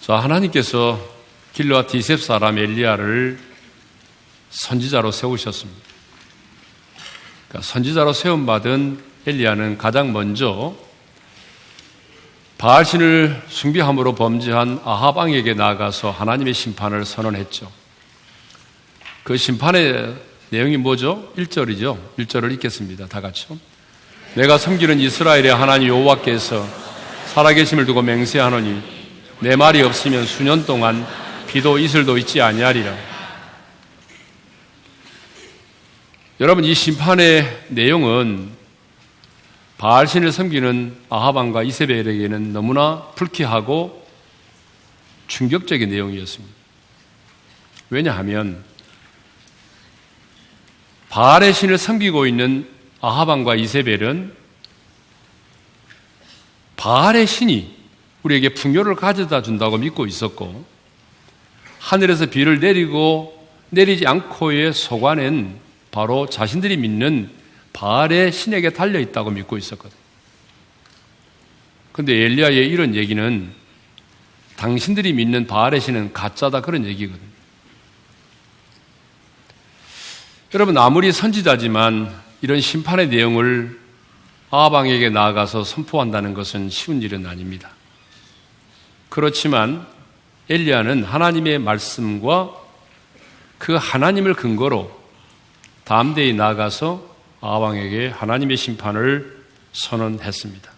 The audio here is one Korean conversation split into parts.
자, 하나님께서 길르앗 디셉 사람 엘리야를 선지자로 세우셨습니다. 그러니까 선지자로 세움받은 엘리야는 가장 먼저 바알신을 숭배함으로 범죄한 아합 왕에게 나아가서 하나님의 심판을 선언했죠. 그 심판의 내용이 뭐죠? 1절이죠. 1절을 읽겠습니다. 다 같이요. 내가 섬기는 이스라엘의 하나님 여호와께서 살아계심을 두고 맹세하노니 내 말이 없으면 수년 동안 비도 이슬도 있지 아니하리라. 여러분, 이 심판의 내용은 바알신을 섬기는 아합 왕과 이세벨에게는 너무나 불쾌하고 충격적인 내용이었습니다. 왜냐하면 바알의 신을 섬기고 있는 아합 왕과 이세벨은 바알의 신이 우리에게 풍요를 가져다 준다고 믿고 있었고, 하늘에서 비를 내리지 않고의 소관은 바로 자신들이 믿는 바알의 신에게 달려 있다고 믿고 있었거든요. 그런데 엘리야의 이런 얘기는 당신들이 믿는 바알의 신은 가짜다, 그런 얘기거든요. 여러분, 아무리 선지자지만 이런 심판의 내용을 아합 왕에게 나아가서 선포한다는 것은 쉬운 일은 아닙니다. 그렇지만 엘리야는 하나님의 말씀과 그 하나님을 근거로 담대히 나아가서 아합 왕에게 하나님의 심판을 선언했습니다.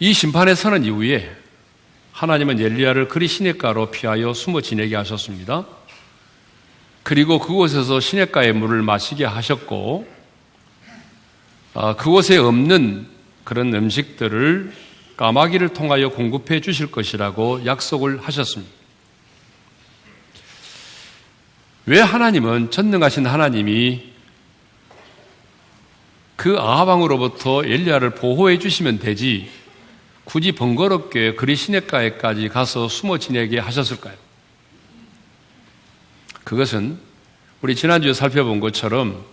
이 심판의 선언 이후에 하나님은 엘리야를 그리 시냇가로 피하여 숨어 지내게 하셨습니다. 그리고 그곳에서 시냇가의 물을 마시게 하셨고, 그곳에 없는 그런 음식들을 까마귀를 통하여 공급해 주실 것이라고 약속을 하셨습니다. 왜 하나님은, 전능하신 하나님이 그 아합 왕으로부터 엘리야를 보호해 주시면 되지 굳이 번거롭게 그리 시냇가에까지 가서 숨어 지내게 하셨을까요? 그것은 우리 지난주에 살펴본 것처럼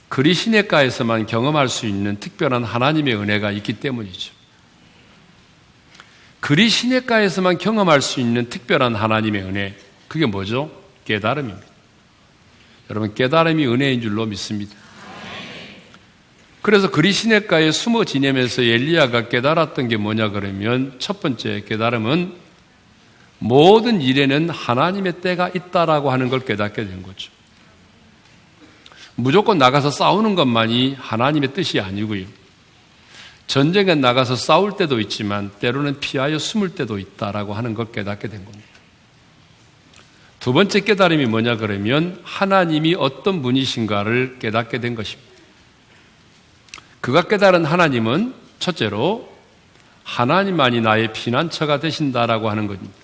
그리 시냇가에서만 경험할 수 있는 특별한 하나님의 은혜가 있기 때문이죠. 그리 시냇가에서만 경험할 수 있는 특별한 하나님의 은혜, 그게 뭐죠? 깨달음입니다. 여러분, 깨달음이 은혜인 줄로 믿습니다. 그래서 그리 시냇가에 숨어 지내면서 엘리야가 깨달았던 게 뭐냐 그러면, 첫 번째 깨달음은 모든 일에는 하나님의 때가 있다라고 하는 걸 깨닫게 된 거죠. 무조건 나가서 싸우는 것만이 하나님의 뜻이 아니고요. 전쟁에 나가서 싸울 때도 있지만 때로는 피하여 숨을 때도 있다라고 하는 걸 깨닫게 된 겁니다. 두 번째 깨달음이 뭐냐 그러면 하나님이 어떤 분이신가를 깨닫게 된 것입니다. 그가 깨달은 하나님은 첫째로 하나님만이 나의 피난처가 되신다라고 하는 겁니다.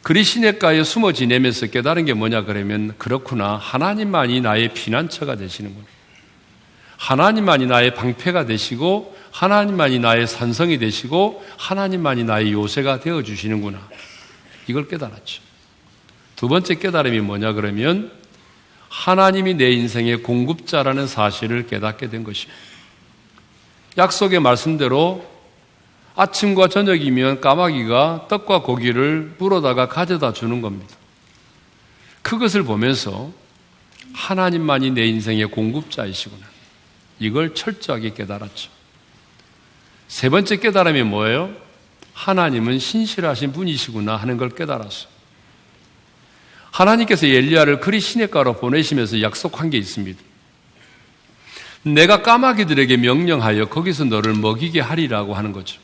그리 시냇가에 숨어 지내면서 깨달은 게 뭐냐 그러면, 그렇구나, 하나님만이 나의 피난처가 되시는구나. 하나님만이 나의 방패가 되시고 하나님만이 나의 산성이 되시고 하나님만이 나의 요새가 되어주시는구나. 이걸 깨달았죠. 두 번째 깨달음이 뭐냐 그러면 하나님이 내 인생의 공급자라는 사실을 깨닫게 된 것입니다. 약속의 말씀대로 아침과 저녁이면 까마귀가 떡과 고기를 물어다가 가져다 주는 겁니다. 그것을 보면서 하나님만이 내 인생의 공급자이시구나. 이걸 철저하게 깨달았죠. 세 번째 깨달음이 뭐예요? 하나님은 신실하신 분이시구나 하는 걸 깨달았어요. 하나님께서 엘리야를 그리 시냇가로 보내시면서 약속한 게 있습니다. 내가 까마귀들에게 명령하여 거기서 너를 먹이게 하리라고 하는 거죠.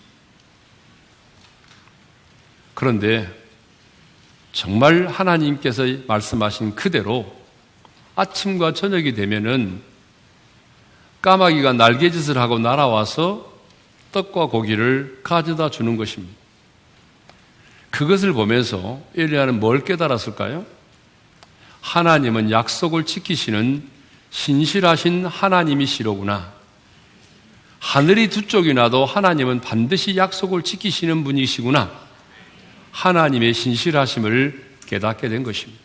그런데 정말 하나님께서 말씀하신 그대로 아침과 저녁이 되면은 까마귀가 날개짓을 하고 날아와서 떡과 고기를 가져다 주는 것입니다. 그것을 보면서 엘리야는 뭘 깨달았을까요? 하나님은 약속을 지키시는 신실하신 하나님이시로구나. 하늘이 두 쪽이 나도 하나님은 반드시 약속을 지키시는 분이시구나. 하나님의 신실하심을 깨닫게 된 것입니다.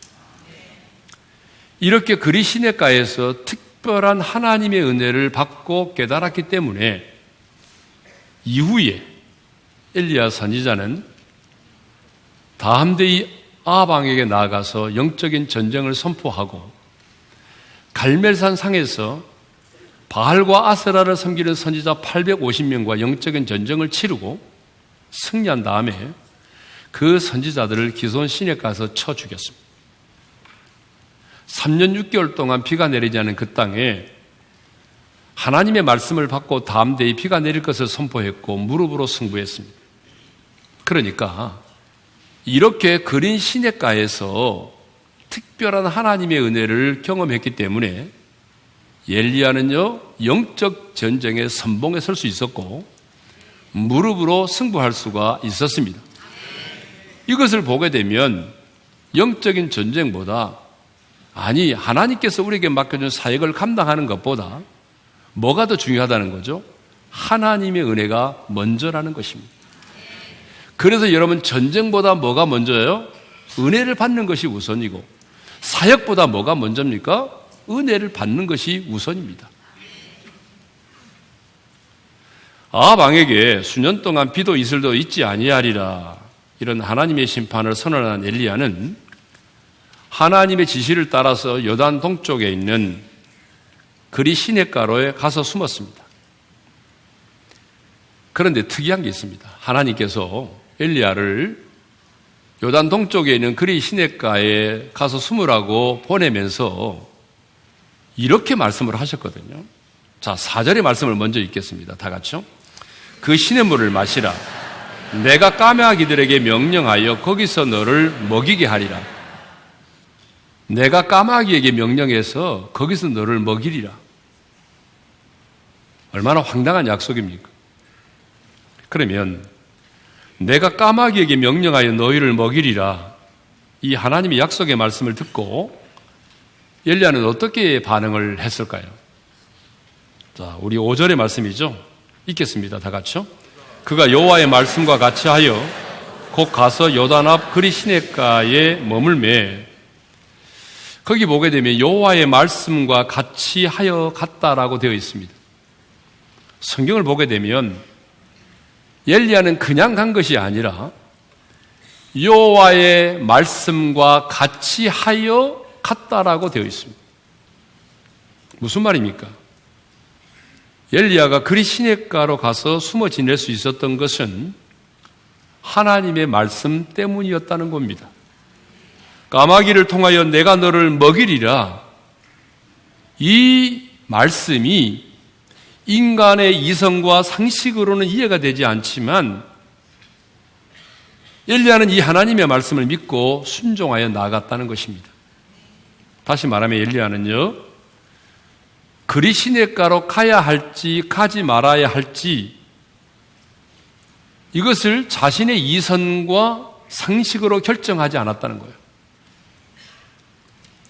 이렇게 그리 시냇가에서 특별한 하나님의 은혜를 받고 깨달았기 때문에 이후에 엘리야 선지자는 다함대의 아방에게 나아가서 영적인 전쟁을 선포하고 갈멜산 상에서 바알과 아세라를 섬기는 선지자 850명과 영적인 전쟁을 치르고 승리한 다음에 그 선지자들을 기손 시내가서 쳐 죽였습니다. 3년 6개월 동안 비가 내리지 않은 그 땅에 하나님의 말씀을 받고 다음 대에 비가 내릴 것을 선포했고 무릎으로 승부했습니다. 그러니까 이렇게 그린 시냇가에서 특별한 하나님의 은혜를 경험했기 때문에 엘리야는요 영적 전쟁의 선봉에 설 수 있었고 무릎으로 승부할 수가 있었습니다. 이것을 보게 되면 영적인 전쟁보다 하나님께서 우리에게 맡겨준 사역을 감당하는 것보다 뭐가 더 중요하다는 거죠? 하나님의 은혜가 먼저라는 것입니다. 그래서 여러분 전쟁보다 뭐가 먼저예요? 은혜를 받는 것이 우선이고 사역보다 뭐가 먼저입니까? 은혜를 받는 것이 우선입니다. 아합 왕에게 수년 동안 비도 이슬도 있지 아니하리라 이런 하나님의 심판을 선언한 엘리야는 하나님의 지시를 따라서 요단 동쪽에 있는 그리 시냇가로에 가서 숨었습니다. 그런데 특이한 게 있습니다. 하나님께서 엘리야를 요단 동쪽에 있는 그리 시냇가에 가서 숨으라고 보내면서 이렇게 말씀을 하셨거든요. 자, 4절의 말씀을 먼저 읽겠습니다. 다 같이요. 그 시냇물을 마시라. 내가 까마귀들에게 명령하여 거기서 너를 먹이게 하리라. 내가 까마귀에게 명령해서 거기서 너를 먹이리라. 얼마나 황당한 약속입니까? 그러면 내가 까마귀에게 명령하여 너희를 먹이리라. 이 하나님의 약속의 말씀을 듣고 엘리야는 어떻게 반응을 했을까요? 자, 우리 5절의 말씀이죠. 읽겠습니다. 다 같이요. 그가 여호와의 말씀과 같이 하여 곧 가서 요단 앞 그리 시냇가에 머물매. 거기 보게 되면 여호와의 말씀과 같이 하여 갔다라고 되어 있습니다. 성경을 보게 되면 엘리야는 그냥 간 것이 아니라 여호와의 말씀과 같이 하여 갔다라고 되어 있습니다. 무슨 말입니까? 엘리야가 그리 시냇가로 가서 숨어 지낼 수 있었던 것은 하나님의 말씀 때문이었다는 겁니다. 까마귀를 통하여 내가 너를 먹이리라. 이 말씀이 인간의 이성과 상식으로는 이해가 되지 않지만 엘리야는 이 하나님의 말씀을 믿고 순종하여 나아갔다는 것입니다. 다시 말하면 엘리야는요, 그리 시냇가로 가야 할지 가지 말아야 할지 이것을 자신의 이성과 상식으로 결정하지 않았다는 거예요.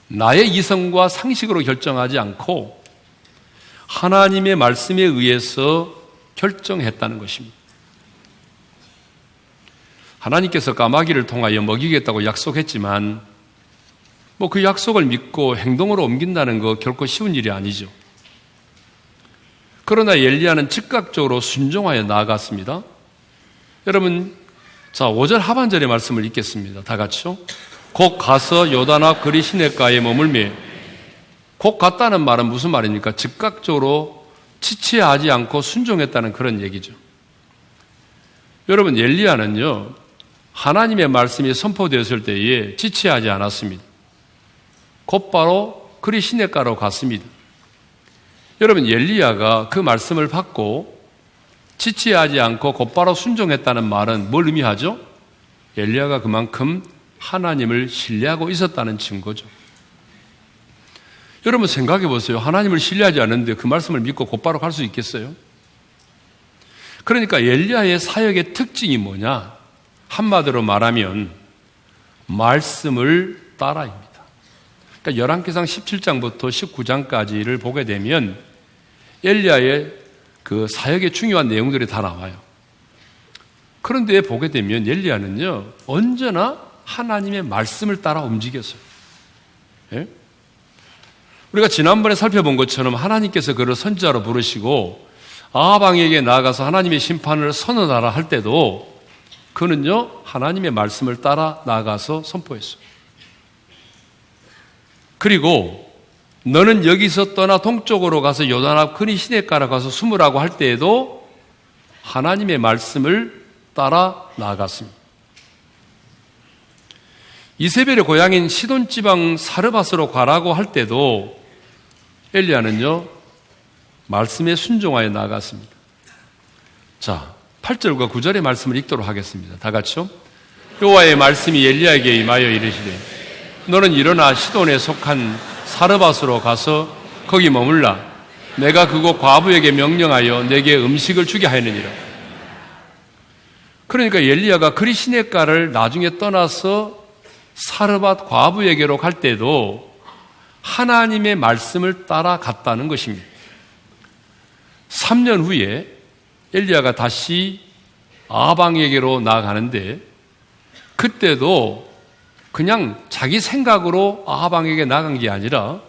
나의 이성과 상식으로 결정하지 않고 하나님의 말씀에 의해서 결정했다는 것입니다. 하나님께서 까마귀를 통하여 먹이겠다고 약속했지만 그 약속을 믿고 행동으로 옮긴다는 거 결코 쉬운 일이 아니죠. 그러나 엘리야는 즉각적으로 순종하여 나아갔습니다. 여러분, 자, 5절 하반절의 말씀을 읽겠습니다. 다 같이요. 곧 가서 요단 앞 그리 시냇가에 머물매. 곧 갔다는 말은 무슨 말입니까? 즉각적으로 지체하지 않고 순종했다는 그런 얘기죠. 여러분, 엘리야는요, 하나님의 말씀이 선포되었을 때에 지체하지 않았습니다. 곧바로 그리 시냇가로 갔습니다. 여러분, 엘리야가 그 말씀을 받고 지체하지 않고 곧바로 순종했다는 말은 뭘 의미하죠? 엘리야가 그만큼 하나님을 신뢰하고 있었다는 증거죠. 여러분 생각해 보세요. 하나님을 신뢰하지 않는데 그 말씀을 믿고 곧바로 갈 수 있겠어요? 그러니까 엘리야의 사역의 특징이 뭐냐? 한마디로 말하면 말씀을 따라입니다. 그러니까 열왕기상 17장부터 19장까지를 보게 되면 엘리야의 그 사역의 중요한 내용들이 다 나와요. 그런데 보게 되면 엘리야는요, 언제나 하나님의 말씀을 따라 움직였어요. 예? 우리가 지난번에 살펴본 것처럼 하나님께서 그를 선지자로 부르시고 아합 왕에게 나아가서 하나님의 심판을 선언하라 할 때도 그는요, 하나님의 말씀을 따라 나아가서 선포했어요. 그리고 너는 여기서 떠나 동쪽으로 가서 요단 앞 그니 시냇가로 가서 숨으라고 할 때에도 하나님의 말씀을 따라 나아갔습니다. 이세벨의 고향인 시돈 지방 사르밧으로 가라고 할 때도 엘리야는요, 말씀에 순종하여 나아갔습니다. 자, 8절과 9절의 말씀을 읽도록 하겠습니다. 다 같이요. 여호와의 말씀이 엘리야에게 임하여 이르시되 너는 일어나 시돈에 속한 사르밧으로 가서 거기 머물라. 내가 그곳 과부에게 명령하여 내게 음식을 주게 하였느니라. 그러니까 엘리야가 그리 시냇가를 나중에 떠나서 사르밧 과부에게로 갈 때도 하나님의 말씀을 따라갔다는 것입니다. 3년 후에 엘리야가 다시 아방에게로 나아가는데 그때도 그냥 자기 생각으로 아방에게 나간 게 아니라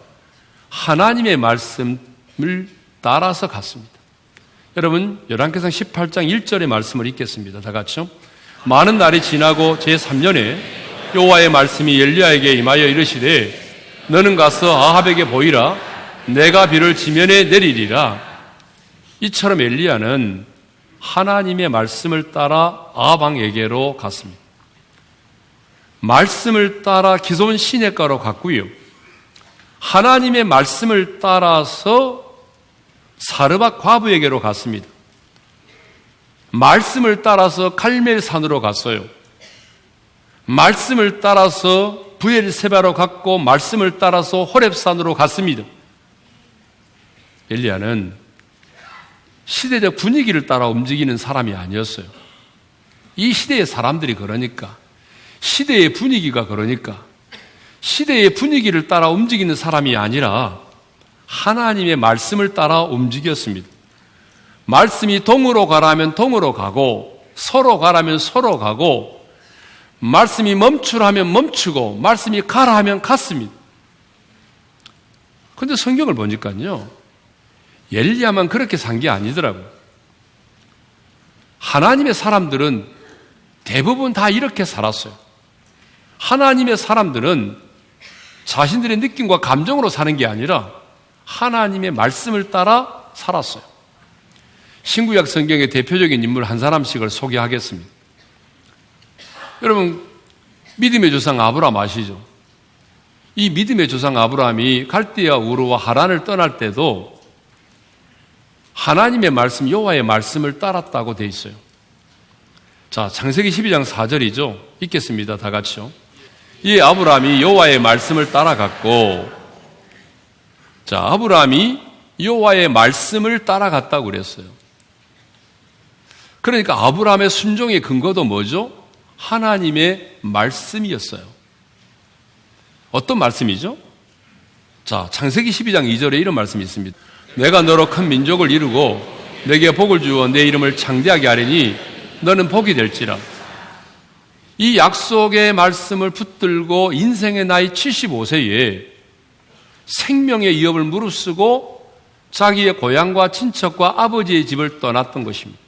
하나님의 말씀을 따라서 갔습니다. 여러분, 열왕기상 18장 1절의 말씀을 읽겠습니다. 다 같이요. 많은 날이 지나고 제3년에 여호와의 말씀이 엘리야에게 임하여 이르시되 너는 가서 아합에게 보이라. 내가 비를 지면에 내리리라. 이처럼 엘리야는 하나님의 말씀을 따라 아방에게로 갔습니다. 말씀을 따라 기손 시냇가로 갔고요. 하나님의 말씀을 따라서 사르밧 과부에게로 갔습니다. 말씀을 따라서 갈멜산으로 갔어요. 말씀을 따라서 브엘세바로 갔고 말씀을 따라서 호렙산으로 갔습니다. 엘리야는 시대적 분위기를 따라 움직이는 사람이 아니었어요. 이 시대의 사람들이 그러니까, 시대의 분위기가 그러니까, 시대의 분위기를 따라 움직이는 사람이 아니라 하나님의 말씀을 따라 움직였습니다. 말씀이 동으로 가라면 동으로 가고, 서로 가라면 서로 가고, 말씀이 멈추라면 멈추고, 말씀이 가라 하면 갔습니다. 그런데 성경을 보니까요, 엘리야만 그렇게 산 게 아니더라고요. 하나님의 사람들은 대부분 다 이렇게 살았어요. 하나님의 사람들은 자신들의 느낌과 감정으로 사는 게 아니라 하나님의 말씀을 따라 살았어요. 신구약 성경의 대표적인 인물 한 사람씩을 소개하겠습니다. 여러분, 믿음의 조상 아브라함 아시죠? 이 믿음의 조상 아브라함이 갈대아 우르와 하란을 떠날 때도 하나님의 말씀, 여호와의 말씀을 따랐다고 돼 있어요. 자, 창세기 12장 4절이죠. 읽겠습니다. 다 같이요. 이 아브라함이 여호와의 말씀을 따라갔고, 자, 아브라함이 여호와의 말씀을 따라갔다고 그랬어요. 그러니까 아브라함의 순종의 근거도 뭐죠? 하나님의 말씀이었어요. 어떤 말씀이죠? 자, 창세기 12장 2절에 이런 말씀이 있습니다. 내가 너로 큰 민족을 이루고 내게 복을 주어 내 이름을 창대하게 하리니 너는 복이 될지라. 이 약속의 말씀을 붙들고 인생의 나이 75세에 생명의 위협을 무릅쓰고 자기의 고향과 친척과 아버지의 집을 떠났던 것입니다.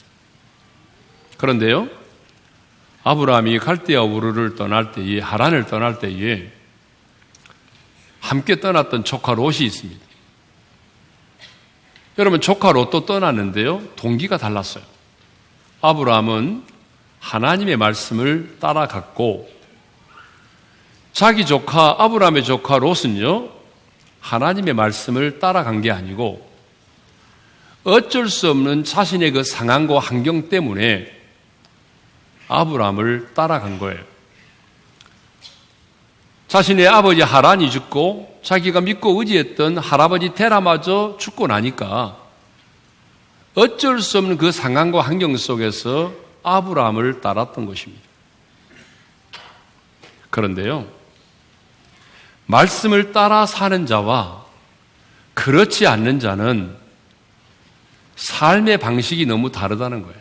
그런데요, 아브라함이 갈대아 우르를 떠날 때에, 하란을 떠날 때에 함께 떠났던 조카 롯이 있습니다. 여러분, 조카 롯도 떠났는데요, 동기가 달랐어요. 아브라함은 하나님의 말씀을 따라갔고, 자기 조카, 아브라함의 조카 롯은요, 하나님의 말씀을 따라간 게 아니고 어쩔 수 없는 자신의 그 상황과 환경 때문에 아브라함을 따라간 거예요. 자신의 아버지 하란이 죽고 자기가 믿고 의지했던 할아버지 테라마저 죽고 나니까 어쩔 수 없는 그 상황과 환경 속에서 아브라함을 따랐던 것입니다. 그런데요, 말씀을 따라 사는 자와 그렇지 않는 자는 삶의 방식이 너무 다르다는 거예요.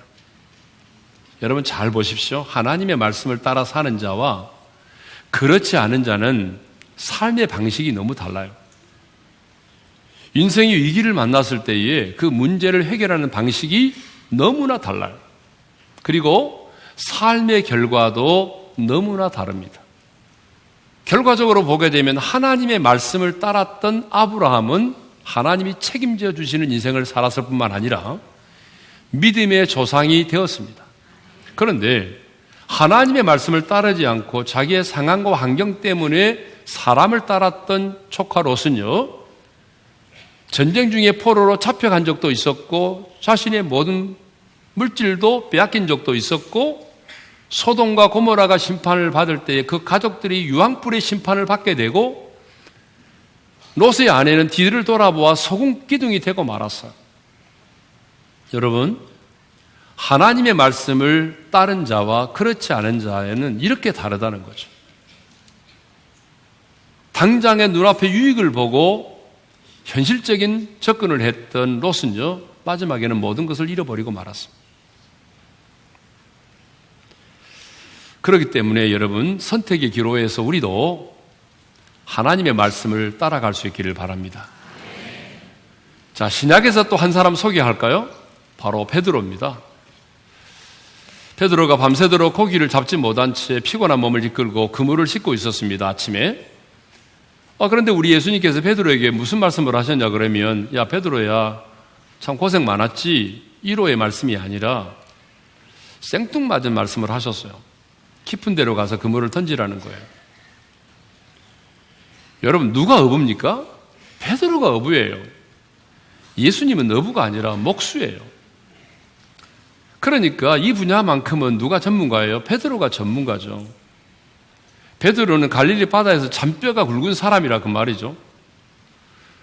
여러분 잘 보십시오. 하나님의 말씀을 따라 사는 자와 그렇지 않은 자는 삶의 방식이 너무 달라요. 인생의 위기를 만났을 때에 그 문제를 해결하는 방식이 너무나 달라요. 그리고 삶의 결과도 너무나 다릅니다. 결과적으로 보게 되면 하나님의 말씀을 따랐던 아브라함은 하나님이 책임져 주시는 인생을 살았을 뿐만 아니라 믿음의 조상이 되었습니다. 그런데 하나님의 말씀을 따르지 않고 자기의 상황과 환경 때문에 사람을 따랐던 조카 롯은요, 전쟁 중에 포로로 잡혀간 적도 있었고 자신의 모든 물질도 빼앗긴 적도 있었고 소돔과 고모라가 심판을 받을 때에 그 가족들이 유황불의 심판을 받게 되고 롯의 아내는 뒤를 돌아보아 소금 기둥이 되고 말았어요. 여러분, 하나님의 말씀을 따른 자와 그렇지 않은 자에는 이렇게 다르다는 거죠. 당장의 눈앞의 유익을 보고 현실적인 접근을 했던 롯은요, 마지막에는 모든 것을 잃어버리고 말았습니다. 그렇기 때문에 여러분, 선택의 기로에서 우리도 하나님의 말씀을 따라갈 수 있기를 바랍니다. 자, 신약에서 또 한 사람 소개할까요? 바로 베드로입니다. 베드로가 밤새도록 고기를 잡지 못한 채 피곤한 몸을 이끌고 그물을 씻고 있었습니다, 아침에. 그런데 우리 예수님께서 베드로에게 무슨 말씀을 하셨냐 그러면, 야 베드로야, 참 고생 많았지, 1호의 말씀이 아니라 생뚱맞은 말씀을 하셨어요. 깊은 데로 가서 그물을 던지라는 거예요. 여러분, 누가 어부입니까? 베드로가 어부예요. 예수님은 어부가 아니라 목수예요. 그러니까 이 분야만큼은 누가 전문가예요? 베드로가 전문가죠. 베드로는 갈릴리 바다에서 잔뼈가 굵은 사람이라 그 말이죠.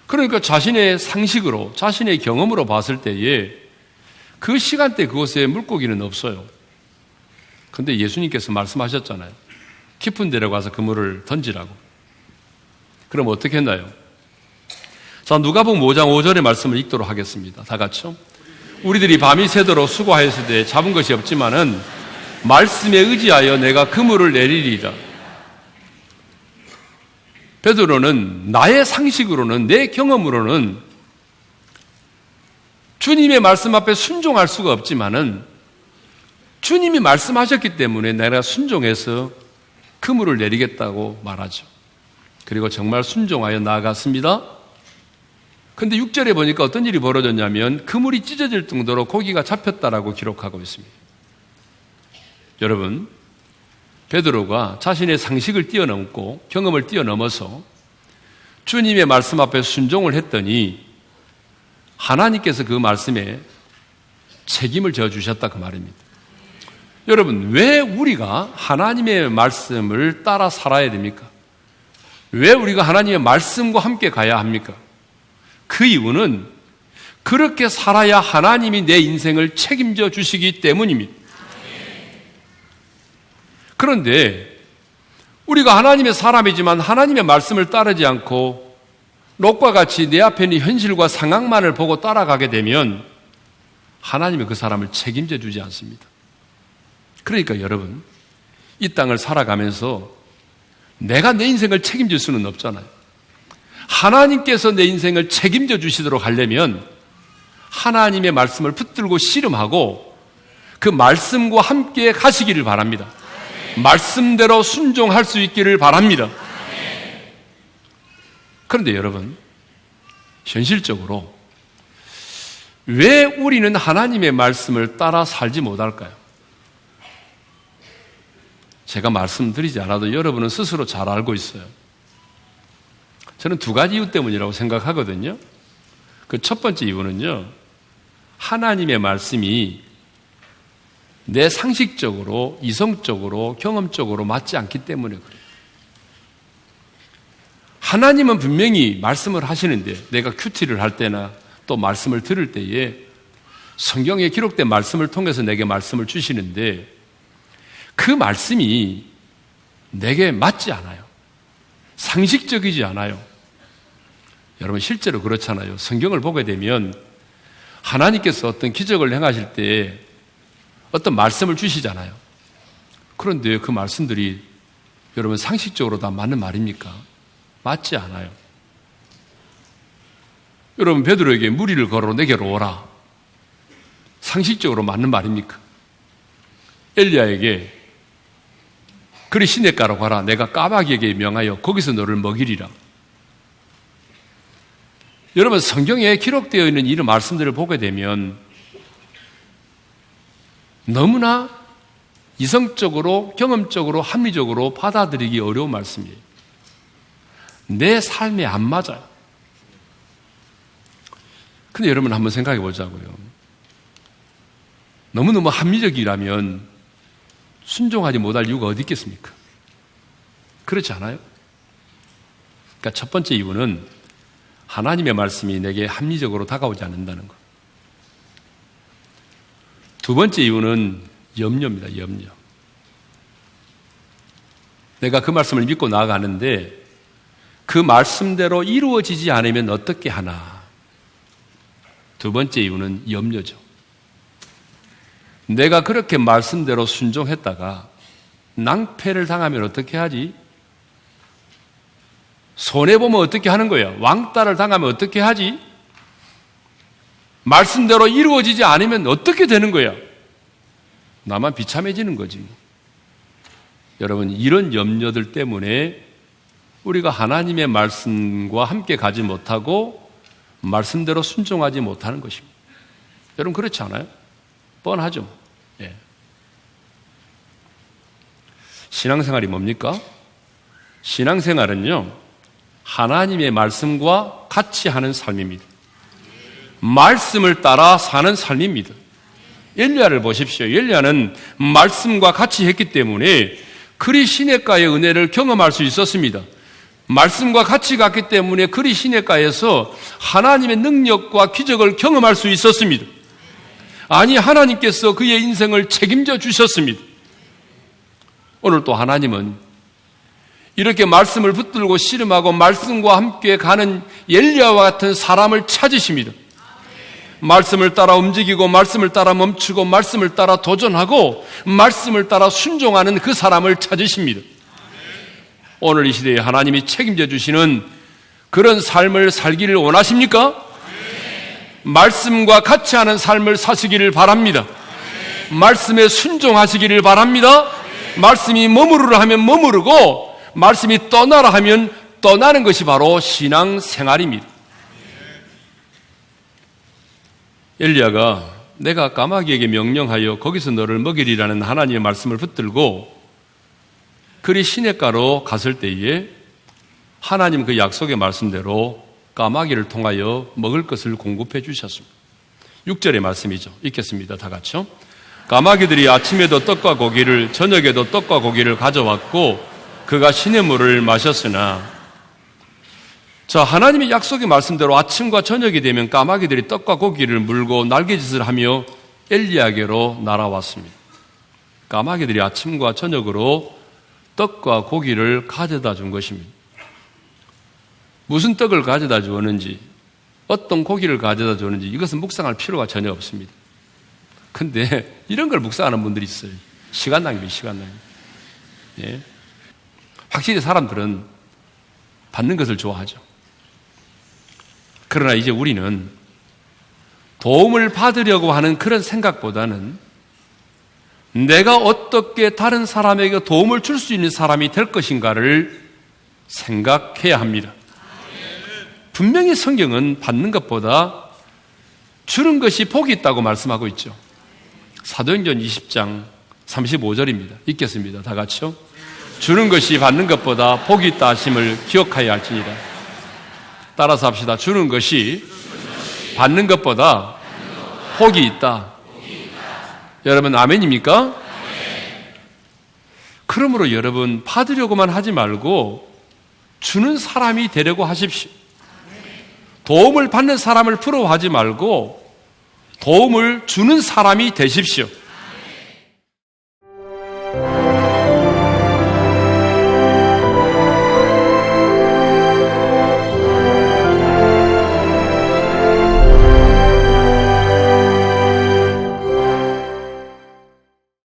그러니까 자신의 상식으로, 자신의 경험으로 봤을 때에 그 시간대 그곳에 물고기는 없어요. 근데 예수님께서 말씀하셨잖아요. 깊은 데로 가서 그물을 던지라고. 그럼 어떻게 했나요? 자, 누가복음 5장 5절의 말씀을 읽도록 하겠습니다. 다 같이요. 우리들이 밤이 새도록 수고하였을 때 잡은 것이 없지만은 말씀에 의지하여 내가 그물을 내리리라. 베드로는 나의 상식으로는, 내 경험으로는 주님의 말씀 앞에 순종할 수가 없지만은 주님이 말씀하셨기 때문에 내가 순종해서 그물을 내리겠다고 말하죠. 그리고 정말 순종하여 나아갔습니다. 근데 6절에 보니까 어떤 일이 벌어졌냐면 그물이 찢어질 정도로 고기가 잡혔다라고 기록하고 있습니다. 여러분, 베드로가 자신의 상식을 뛰어넘고 경험을 뛰어넘어서 주님의 말씀 앞에 순종을 했더니 하나님께서 그 말씀에 책임을 져주셨다 그 말입니다. 여러분, 왜 우리가 하나님의 말씀을 따라 살아야 됩니까? 왜 우리가 하나님의 말씀과 함께 가야 합니까? 그 이유는 그렇게 살아야 하나님이 내 인생을 책임져 주시기 때문입니다. 그런데 우리가 하나님의 사람이지만 하나님의 말씀을 따르지 않고 롯과 같이 내 앞에 있는 현실과 상황만을 보고 따라가게 되면 하나님이 그 사람을 책임져 주지 않습니다. 그러니까 여러분, 이 땅을 살아가면서 내가 내 인생을 책임질 수는 없잖아요. 하나님께서 내 인생을 책임져 주시도록 하려면 하나님의 말씀을 붙들고 씨름하고 그 말씀과 함께 가시기를 바랍니다. 말씀대로 순종할 수 있기를 바랍니다. 그런데 여러분, 현실적으로 왜 우리는 하나님의 말씀을 따라 살지 못할까요? 제가 말씀드리지 않아도 여러분은 스스로 잘 알고 있어요. 저는 두 가지 이유 때문이라고 생각하거든요. 그 첫 번째 이유는요, 하나님의 말씀이 내 상식적으로, 이성적으로, 경험적으로 맞지 않기 때문에 그래요. 하나님은 분명히 말씀을 하시는데, 내가 큐티를 할 때나 또 말씀을 들을 때에 성경에 기록된 말씀을 통해서 내게 말씀을 주시는데 그 말씀이 내게 맞지 않아요. 상식적이지 않아요. 여러분, 실제로 그렇잖아요. 성경을 보게 되면 하나님께서 어떤 기적을 행하실 때 어떤 말씀을 주시잖아요. 그런데 그 말씀들이 여러분 상식적으로 다 맞는 말입니까? 맞지 않아요. 여러분, 베드로에게 무리를 걸어 내게로 오라. 상식적으로 맞는 말입니까? 엘리야에게 그리 시냇가로 가라. 내가 까마귀에게 명하여 거기서 너를 먹이리라. 여러분, 성경에 기록되어 있는 이런 말씀들을 보게 되면 너무나 이성적으로, 경험적으로, 합리적으로 받아들이기 어려운 말씀이에요. 내 삶에 안 맞아요. 근데 여러분 한번 생각해 보자고요. 너무너무 합리적이라면 순종하지 못할 이유가 어디 있겠습니까? 그렇지 않아요? 그러니까 첫 번째 이유는 하나님의 말씀이 내게 합리적으로 다가오지 않는다는 것. 두 번째 이유는 염려입니다. 염려. 내가 그 말씀을 믿고 나아가는데 그 말씀대로 이루어지지 않으면 어떻게 하나. 두 번째 이유는 염려죠. 내가 그렇게 말씀대로 순종했다가 낭패를 당하면 어떻게 하지? 손해보면 어떻게 하는 거야? 왕따를 당하면 어떻게 하지? 말씀대로 이루어지지 않으면 어떻게 되는 거야? 나만 비참해지는 거지. 여러분, 이런 염려들 때문에 우리가 하나님의 말씀과 함께 가지 못하고 말씀대로 순종하지 못하는 것입니다. 여러분, 그렇지 않아요? 뻔하죠. 예. 신앙생활이 뭡니까? 신앙생활은요, 하나님의 말씀과 같이 하는 삶입니다. 말씀을 따라 사는 삶입니다. 엘리야를 보십시오. 엘리야는 말씀과 같이 했기 때문에 그리 시냇가의 은혜를 경험할 수 있었습니다. 말씀과 같이 갔기 때문에 그리 시냇가에서 하나님의 능력과 기적을 경험할 수 있었습니다. 아니, 하나님께서 그의 인생을 책임져 주셨습니다. 오늘 또 하나님은 이렇게 말씀을 붙들고 씨름하고 말씀과 함께 가는 엘리야와 같은 사람을 찾으십니다. 말씀을 따라 움직이고 말씀을 따라 멈추고 말씀을 따라 도전하고 말씀을 따라 순종하는 그 사람을 찾으십니다. 오늘 이 시대에 하나님이 책임져 주시는 그런 삶을 살기를 원하십니까? 말씀과 같이 하는 삶을 사시기를 바랍니다. 말씀에 순종하시기를 바랍니다. 말씀이 머무르라 하면 머무르고 말씀이 떠나라 하면 떠나는 것이 바로 신앙생활입니다. 엘리야가 내가 까마귀에게 명령하여 거기서 너를 먹이리라는 하나님의 말씀을 붙들고 그리 시냇가로 갔을 때에 하나님 그 약속의 말씀대로 까마귀를 통하여 먹을 것을 공급해 주셨습니다. 6절의 말씀이죠. 읽겠습니다. 다 같이요. 까마귀들이 아침에도 떡과 고기를 저녁에도 떡과 고기를 가져왔고 그가 시냇물을 마셨으나, 자, 하나님의 약속의 말씀대로 아침과 저녁이 되면 까마귀들이 떡과 고기를 물고 날개짓을 하며 엘리야에게로 날아왔습니다. 까마귀들이 아침과 저녁으로 떡과 고기를 가져다 준 것입니다. 무슨 떡을 가져다 주었는지, 어떤 고기를 가져다 주었는지 이것은 묵상할 필요가 전혀 없습니다. 근데 이런 걸 묵상하는 분들이 있어요. 시간 낭비, 시간 낭비. 예. 확실히 사람들은 받는 것을 좋아하죠. 그러나 이제 우리는 도움을 받으려고 하는 그런 생각보다는 내가 어떻게 다른 사람에게 도움을 줄 수 있는 사람이 될 것인가를 생각해야 합니다. 분명히 성경은 받는 것보다 주는 것이 복이 있다고 말씀하고 있죠. 사도행전 20장 35절입니다. 읽겠습니다. 다 같이요. 주는 것이 받는 것보다 복이 있다 하심을 기억하여야 할지니라. 따라서 합시다. 주는 것이 받는 것보다 복이 있다. 여러분 아멘입니까? 그러므로 여러분 받으려고만 하지 말고 주는 사람이 되려고 하십시오. 도움을 받는 사람을 부러워하지 말고 도움을 주는 사람이 되십시오.